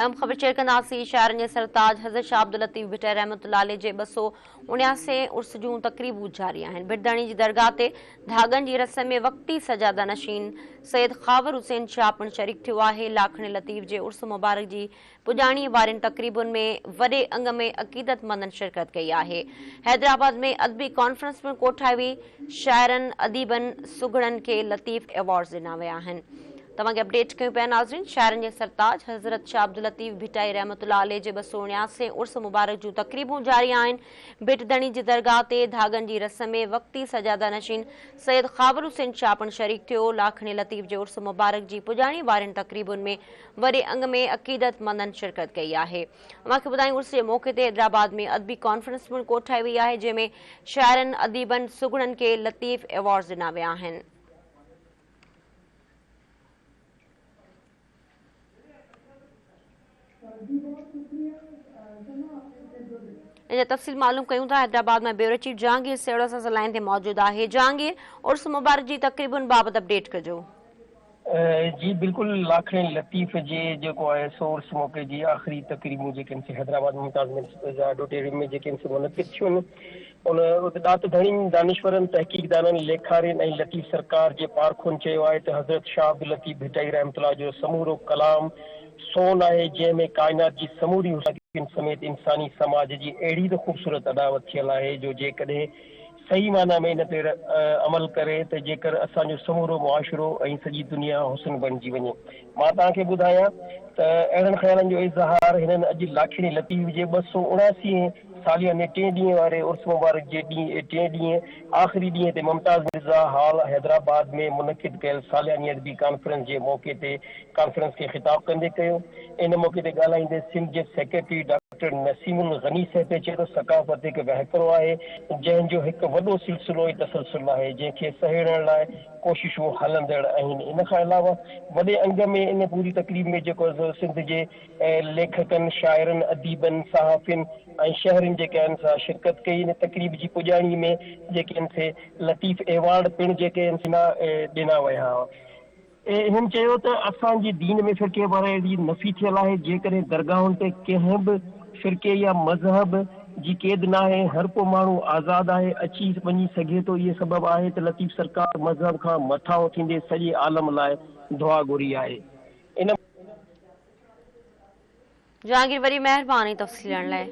अहम ख़बर शेयर कंदासीं। शहरनि जे सरताज हज़रत शाह अब्दुल लतीफ़ भिटै रहमतुल्लाह अलैह जे 279 उर्स जूं तक़रीबूं जारी आहिनि। भिटदणी जी दरगाह ते धागनि जी रस्म में वक़्ती सजादा नशीन सैयद ख़ावर हुसैन शाह पिणु शरीक थियो आहे। लाखणे लतीफ़ जे उर्स मुबारक जी पुॼाणी वारनि तक़रीबुनि में वॾे अंग में अक़ीदतमंदनि शिरकत कई आहे। हैदराबाद में अदबी कॉन्फ्रेंस पिणु कोठाई हुई। शाइरनि अदीबनि सुगड़नि खे लतीफ़ अवॉर्ड्स ॾिना विया आहिनि। तव्हांखे अपडेट कयूं पिया नाज़रीन। शाइरनि जे सरताज हज़रत शाह अब्दुल लतीफ़ भिटाई रहमतुल्लाह अलैह जे 279 उर्स मुबारक जूं तक़रीबूं जारी आहिनि। भिटदणी जी दरगाह ते धागनि जी रस्म में वक़्ती सजादा नशीन सैयद ख़ावर हुसैन शाह पिणु शरीक थियो। लाखणे लतीफ़ जे उर्स मुबारक जी पुॼाणी वारनि तक़रीबुनि में वॾे अंग में अक़ीदतमंदनि शिरकत कई आहे। मूंखे ॿुधायूं उर्स जे मौक़े ते हैदराबाद में अदबी कॉन्फ्रेंस पिणु कोठाई वई आहे, जंहिंमें शाइरनि अदीबनि सुगड़नि खे लतीफ़ अवॉर्ड्स ॾिना विया आहिनि। इन तफ़सील मालूम कयूं था। हैदराबाद में ब्यूरो चीफ जहांगीर सेड़ सां लाइन ते मौजूद आहे। जहांगीर, उर्स मुबारक जी तक़रीबुनि बाबति अपडेट कजो। जी बिल्कुल, लाखणे लतीफ़ जे जेको आहे सो उर्स मौक़े जी आख़िरी तक़रीबूं जेके आहिनि हैदराबाद मुमताज़ ऑडिटोरियम में जेके आहिनि मुनक़िद थियूं आहिनि। उन ॾात घणी दानिशवरनि तहक़ीक़दारनि लेखारियुनि ऐं लतीफ़ सरकार जे पारखुनि चयो आहे त हज़रत शाह अब्दुल लतीफ़ भिटाई रहमतुल्लाह जो समूरो कलाम सोन आहे, जंहिंमें काइनात जी समूरी हुसैन समेत इंसानी समाज जी अहिड़ी त ख़ूबसूरत अदावत थियल आहे जो जेकॾहिं सही माना में इन ते अमल करे त जेकर असांजो समूरो मुआशिरो ऐं सॼी दुनिया हुसन बणिजी वञे। मां तव्हांखे ॿुधायां त अहिड़नि ख़्यालनि जो इज़हार हिननि अॼु लाखणी लतीफ़ जे 279 सालियाने 3 ॾींहं वारे उर्स मुबारक जे ॾींहुं 3 ॾींहं आख़िरी ॾींहं ते मुमताज़ मिर्ज़ा हॉल हैदराबाद में मुनक़िद कयल सालियानी अदबी कॉन्फ्रेंस जे मौक़े ते कॉन्फ्रेंस खे ख़िताब कंदे कयो। इन मौक़े ते ॻाल्हाईंदे सिंध जे सेक्रेटरी डॉक्टर नसीमुल गनी साहिब चयो त सकाफ़त हिकु वहिकिरो आहे जंहिंजो हिकु वॾो सिलसिलो ऐं तसलसल आहे, जंहिंखे सहेड़ण लाइ कोशिशूं हलंदड़ आहिनि। इन खां अलावा वॾे अंग में इन पूरी तक़रीब में जेको सिंध जे लेखकनि, शाइरनि, अदीबनि, सहाफ़ियुनि ऐं शहरनि जेके आहिनि सां शिरकत कई। इन तक़रीब जी पुॼाणी में जेके आहिनि से लतीफ़ अवॉर्ड पिणु जेके आहिनि ॾिना विया हुआ। हिन चयो त असांजी दीन में फ़िरके वारी नफ़ी थियल आहे। जेकॾहिं दरगाहुनि ते कंहिं बि फ़िरके या मज़हब जी क़ैद न आहे, हर को माण्हू आज़ादु आहे, अची वञी सघे थो। इहे सबबु आहे त लतीफ़ सरकार मज़हब खां मथां थींदे सॼे आलम लाइ दुआ घुरी आहे। इन जहांगीर, वरी महिरबानी तफ़सील ॾियण लाइ।